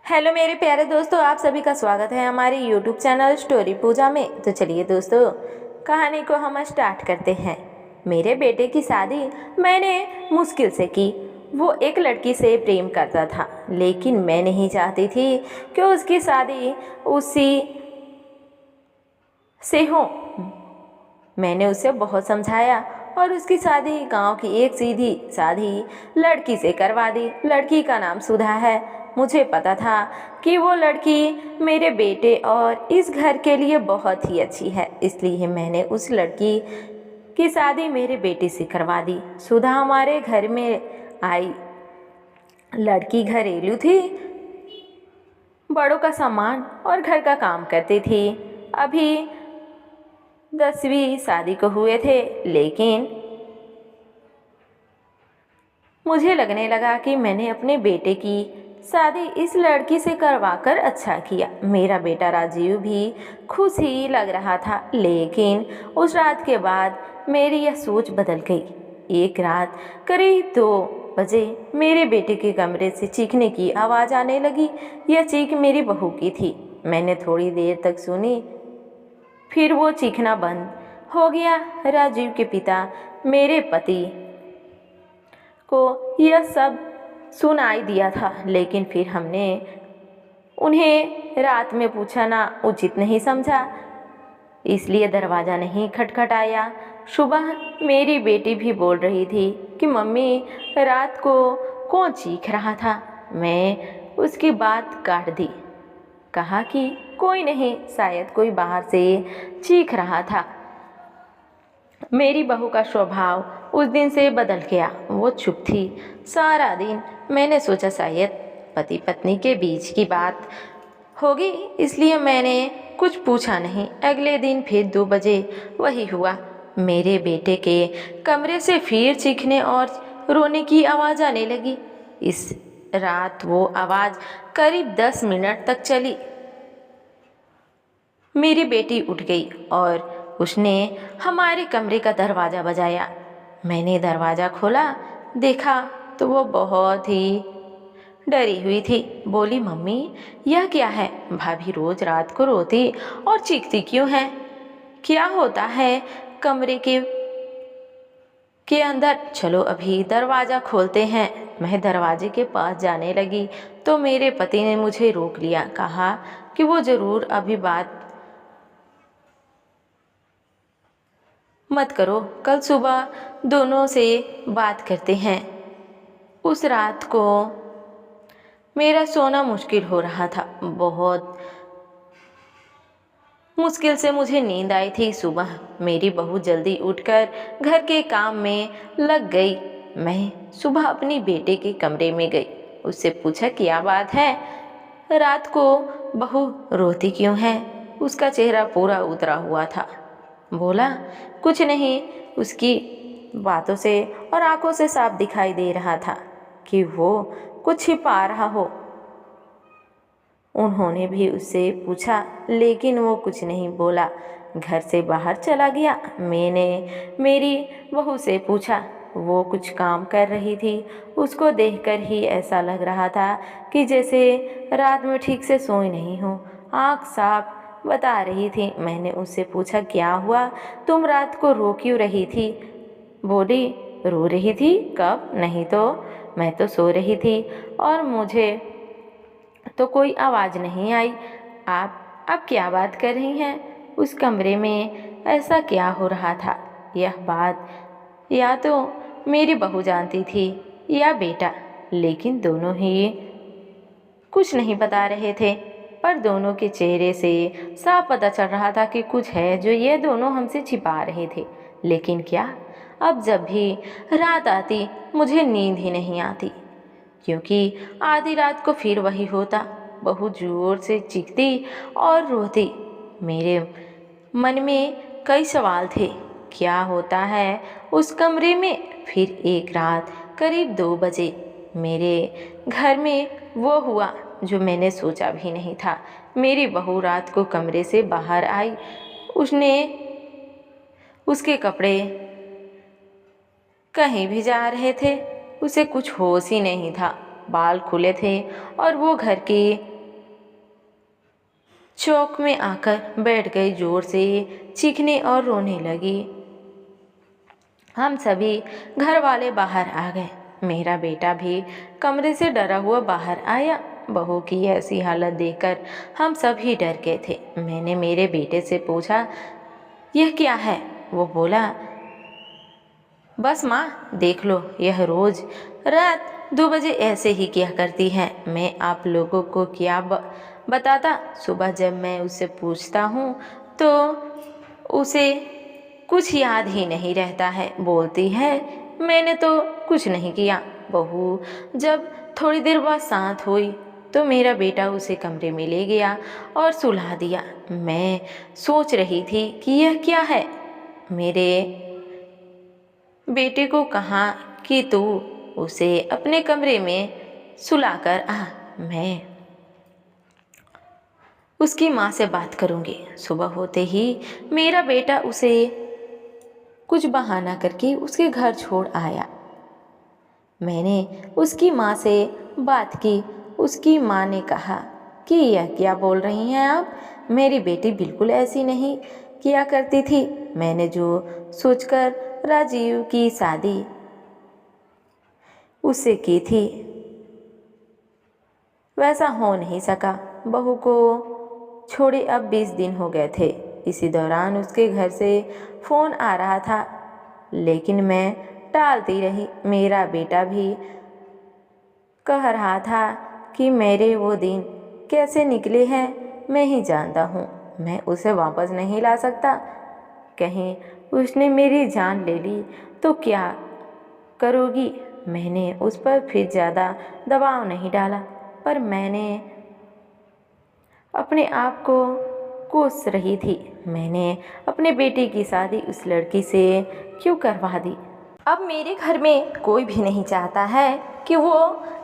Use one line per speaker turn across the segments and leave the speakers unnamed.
Hello मेरे प्यारे दोस्तों, आप सभी का स्वागत है हमारे यूट्यूब चैनल स्टोरी पूजा में। तो चलिए दोस्तों, कहानी को हम स्टार्ट करते हैं। मेरे बेटे की शादी मैंने मुश्किल से की। वो एक लड़की से प्रेम करता था, लेकिन मैं नहीं चाहती थी कि उसकी शादी उसी से हो। मैंने उसे बहुत समझाया और उसकी शादी गांव की एक सीधी साधी लड़की से करवा दी। लड़की का नाम सुधा है। मुझे पता था कि वो लड़की मेरे बेटे और इस घर के लिए बहुत ही अच्छी है, इसलिए मैंने उस लड़की की शादी मेरे बेटे से करवा दी। सुधा हमारे घर में आई। लड़की घरेलू थी, बड़ों का सामान और घर का काम करती थी। अभी 10वीं शादी को हुए थे, लेकिन मुझे लगने लगा कि मैंने अपने बेटे की शादी इस लड़की से करवाकर अच्छा किया। मेरा बेटा राजीव भी खुश ही लग रहा था, लेकिन उस रात के बाद मेरी यह सोच बदल गई। एक रात करीब 2 बजे मेरे बेटे के कमरे से चीखने की आवाज़ आने लगी। यह चीख मेरी बहू की थी। मैंने थोड़ी देर तक सुनी, फिर वो चीखना बंद हो गया। राजीव के पिता, मेरे पति को यह सब सुनाई दिया था, लेकिन फिर हमने उन्हें रात में पूछना उचित नहीं समझा, इसलिए दरवाज़ा नहीं खटखटाया। सुबह मेरी बेटी भी बोल रही थी कि मम्मी, रात को कौन चीख रहा था। मैं उसकी बात काट दी। कहा कि कोई नहीं, शायद कोई बाहर से चीख रहा था। मेरी बहू का स्वभाव उस दिन से बदल गया। वो चुप थी सारा दिन। मैंने सोचा शायद पति पत्नी के बीच की बात होगी, इसलिए मैंने कुछ पूछा नहीं। अगले दिन फिर 2 बजे वही हुआ। मेरे बेटे के कमरे से फिर चीखने और रोने की आवाज़ आने लगी। इस रात वो आवाज़ करीब 10 मिनट तक चली। मेरी बेटी उठ गई और उसने हमारे कमरे का दरवाज़ा बजाया। मैंने दरवाज़ा खोला, देखा तो वो बहुत ही डरी हुई थी। बोली, मम्मी यह क्या है? भाभी रोज़ रात को रोती और चीखती क्यों है? क्या होता है कमरे के अंदर? चलो अभी दरवाज़ा खोलते हैं। मैं दरवाजे के पास जाने लगी तो मेरे पति ने मुझे रोक लिया। कहा कि वो ज़रूर अभी बात मत करो, कल सुबह दोनों से बात करते हैं। उस रात को मेरा सोना मुश्किल हो रहा था। बहुत मुश्किल से मुझे नींद आई थी। सुबह मेरी बहू जल्दी उठकर घर के काम में लग गई। मैं सुबह अपनी बेटे के कमरे में गई। उससे पूछा, क्या बात है? रात को बहू रोती क्यों है? उसका चेहरा पूरा उतरा हुआ था। बोला, कुछ नहीं। उसकी बातों से और आंखों से साफ दिखाई दे रहा था कि वो कुछ छिपा रहा हो। उन्होंने भी उससे पूछा, लेकिन वो कुछ नहीं बोला। घर से बाहर चला गया। मैंने मेरी बहू से पूछा। वो कुछ काम कर रही थी। उसको देखकर ही ऐसा लग रहा था कि जैसे रात में ठीक से सोई नहीं हो। आँख साफ बता रही थी। मैंने उससे पूछा, क्या हुआ? तुम रात को रो क्यों रही थी? बोली, रो रही थी? कब? नहीं तो मैं तो सो रही थी और मुझे तो कोई आवाज़ नहीं आई। आप क्या बात कर रही हैं? उस कमरे में ऐसा क्या हो रहा था? यह बात या तो मेरी बहू जानती थी या बेटा, लेकिन दोनों ही कुछ नहीं बता रहे थे। पर दोनों के चेहरे से साफ पता चल रहा था कि कुछ है जो ये दोनों हमसे छिपा रहे थे। लेकिन क्या? अब जब भी रात आती मुझे नींद ही नहीं आती, क्योंकि आधी रात को फिर वही होता। बहुत जोर से चीखती और रोती। मेरे मन में कई सवाल थे। क्या होता है उस कमरे में? फिर एक रात करीब 2 बजे मेरे घर में वो हुआ जो मैंने सोचा भी नहीं था। मेरी बहू रात को कमरे से बाहर आई। उसके कपड़े कहीं भी जा रहे थे। उसे कुछ होश ही नहीं था। बाल खुले थे और वो घर की चौक में आकर बैठ गई, जोर से चीखने और रोने लगी। हम सभी घर वाले बाहर आ गए। मेरा बेटा भी कमरे से डरा हुआ बाहर आया। बहू की ऐसी हालत देखकर हम सभी डर गए थे। मैंने मेरे बेटे से पूछा, यह क्या है? वो बोला, बस माँ देख लो, यह रोज़ रात 2 बजे ऐसे ही किया करती है। मैं आप लोगों को क्या बताता। सुबह जब मैं उससे पूछता हूँ तो उसे कुछ याद ही नहीं रहता है। बोलती है मैंने तो कुछ नहीं किया। बहू जब थोड़ी देर बाद शांत हुई तो मेरा बेटा उसे कमरे में ले गया और सुला दिया। मैं सोच रही थी कि यह क्या है। मेरे बेटे को कहा कि तू उसे अपने कमरे में सुलाकर आ, मैं उसकी माँ से बात करूँगी। सुबह होते ही मेरा बेटा उसे कुछ बहाना करके उसके घर छोड़ आया। मैंने उसकी माँ से बात की। उसकी माँ ने कहा कि यह क्या बोल रही हैं आप, मेरी बेटी बिल्कुल ऐसी नहीं किया करती थी। मैंने जो सोचकर राजीव की शादी उससे की थी वैसा हो नहीं सका। बहू को छोड़े अब 20 दिन हो गए थे। इसी दौरान उसके घर से फ़ोन आ रहा था, लेकिन मैं टालती रही। मेरा बेटा भी कह रहा था कि मेरे वो दिन कैसे निकले हैं मैं ही जानता हूँ। मैं उसे वापस नहीं ला सकता। कहीं उसने मेरी जान ले ली तो क्या करोगी। मैंने उस पर फिर ज़्यादा दबाव नहीं डाला, पर मैंने अपने आप को कोस रही थी। मैंने अपने बेटे की शादी उस लड़की से क्यों करवा दी। अब मेरे घर में कोई भी नहीं चाहता है कि वो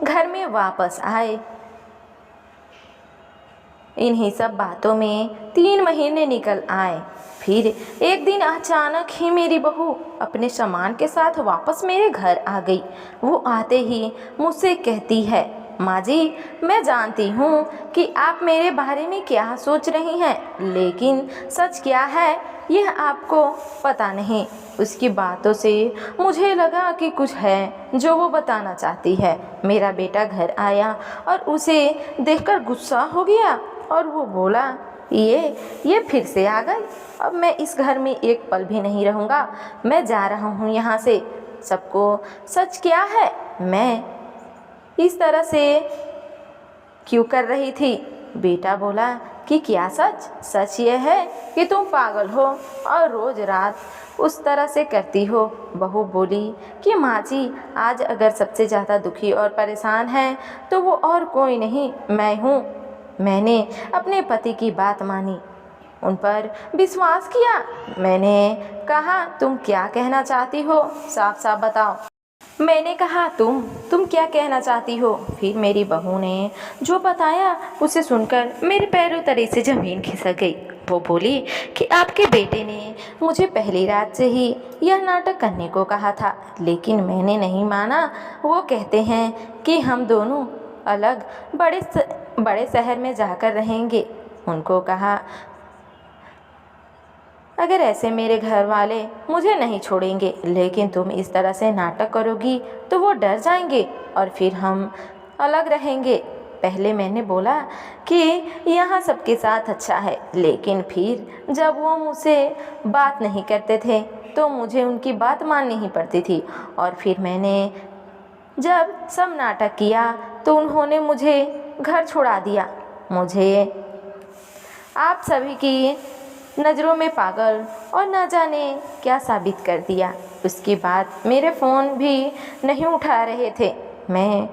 घर में वापस आए। इन्हीं सब बातों में 3 महीने निकल आए। फिर एक दिन अचानक ही मेरी बहू अपने सामान के साथ वापस मेरे घर आ गई। वो आते ही मुझसे कहती है, माँ जी, मैं जानती हूँ कि आप मेरे बारे में क्या सोच रही हैं, लेकिन सच क्या है यह आपको पता नहीं। उसकी बातों से मुझे लगा कि कुछ है जो वो बताना चाहती है। मेरा बेटा घर आया और उसे देखकर गुस्सा हो गया और वो बोला, ये फिर से आ गई। अब मैं इस घर में एक पल भी नहीं रहूँगा। मैं जा रहा हूँ यहाँ से। सबको सच क्या है मैं इस तरह से क्यों कर रही थी। बेटा बोला कि क्या सच? सच ये है कि तुम पागल हो और रोज़ रात उस तरह से करती हो। बहू बोली कि माँ जी, आज अगर सबसे ज़्यादा दुखी और परेशान है तो वो और कोई नहीं, मैं हूँ। मैंने अपने पति की बात मानी, उन पर विश्वास किया। मैंने कहा, तुम क्या कहना चाहती हो, साफ साफ बताओ। मैंने कहा, तुम क्या कहना चाहती हो। फिर मेरी बहू ने जो बताया उसे सुनकर मेरे पैरों तले से ज़मीन खिसक गई। वो बोली कि आपके बेटे ने मुझे पहली रात से ही यह नाटक करने को कहा था, लेकिन मैंने नहीं माना। वो कहते हैं कि हम दोनों अलग बड़े शहर में जाकर रहेंगे। उनको कहा, अगर ऐसे मेरे घर वाले मुझे नहीं छोड़ेंगे, लेकिन तुम इस तरह से नाटक करोगी तो वो डर जाएंगे और फिर हम अलग रहेंगे। पहले मैंने बोला कि यहाँ सबके साथ अच्छा है, लेकिन फिर जब वो मुझसे बात नहीं करते थे तो मुझे उनकी बात माननी ही पड़ती थी। और फिर मैंने जब सब नाटक किया तो उन्होंने मुझे घर छुड़ा दिया। मुझे आप सभी की नज़रों में पागल और न जाने क्या साबित कर दिया। उसके बाद मेरे फ़ोन भी नहीं उठा रहे थे। मैं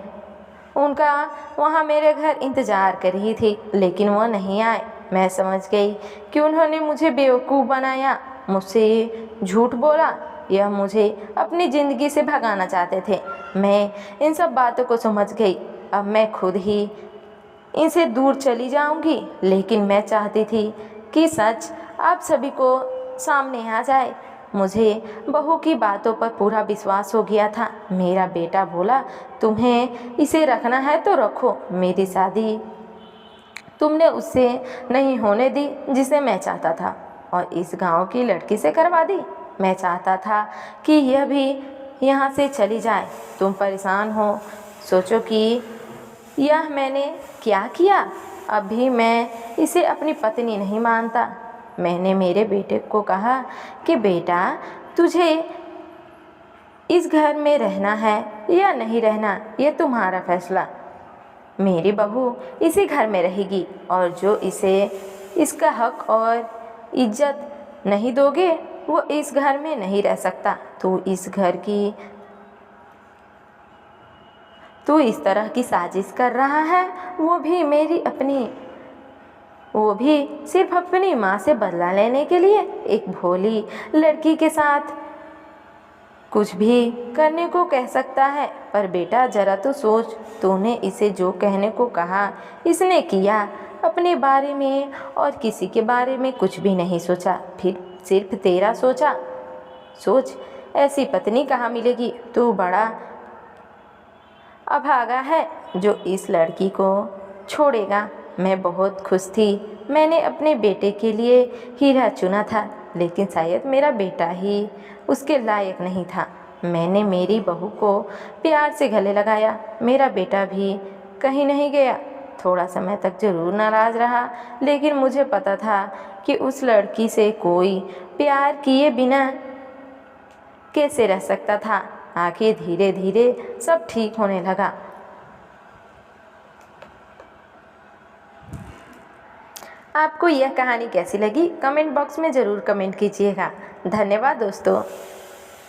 उनका वहाँ मेरे घर इंतज़ार कर रही थी, लेकिन वो नहीं आए। मैं समझ गई कि उन्होंने मुझे बेवकूफ़ बनाया, मुझसे झूठ बोला। यह मुझे अपनी ज़िंदगी से भगाना चाहते थे। मैं इन सब बातों को समझ गई। अब मैं खुद ही इनसे दूर चली जाऊंगी, लेकिन मैं चाहती थी कि सच आप सभी को सामने आ जाए। मुझे बहू की बातों पर पूरा विश्वास हो गया था। मेरा बेटा बोला, तुम्हें इसे रखना है तो रखो, मेरी शादी तुमने उससे नहीं होने दी जिसे मैं चाहता था, और इस गांव की लड़की से करवा दी। मैं चाहता था कि यह भी यहाँ से चली जाए। तुम परेशान हो, सोचो कि यह मैंने क्या किया। अभी मैं इसे अपनी पत्नी नहीं मानता। मैंने मेरे बेटे को कहा कि बेटा, तुझे इस घर में रहना है या नहीं रहना, ये तुम्हारा फैसला। मेरी बहू इसी घर में रहेगी, और जो इसे इसका हक और इज्जत नहीं दोगे वो इस घर में नहीं रह सकता। तू इस तरह की साजिश कर रहा है, वो भी सिर्फ अपनी माँ से बदला लेने के लिए। एक भोली लड़की के साथ कुछ भी करने को कह सकता है। पर बेटा, जरा तो सोच, तूने इसे जो कहने को कहा इसने किया। अपने बारे में और किसी के बारे में कुछ भी नहीं सोचा, फिर सिर्फ तेरा सोचा। सोच, ऐसी पत्नी कहाँ मिलेगी। तू बड़ा अभागा है जो इस लड़की को छोड़ेगा। मैं बहुत खुश थी। मैंने अपने बेटे के लिए हीरा चुना था, लेकिन शायद मेरा बेटा ही उसके लायक नहीं था। मैंने मेरी बहू को प्यार से गले लगाया। मेरा बेटा भी कहीं नहीं गया। थोड़ा समय तक जरूर नाराज़ रहा, लेकिन मुझे पता था कि उस लड़की से कोई प्यार किए बिना कैसे रह सकता था। आखिर धीरे धीरे सब ठीक होने लगा। आपको यह कहानी कैसी लगी, कमेंट बॉक्स में ज़रूर कमेंट कीजिएगा। धन्यवाद दोस्तों।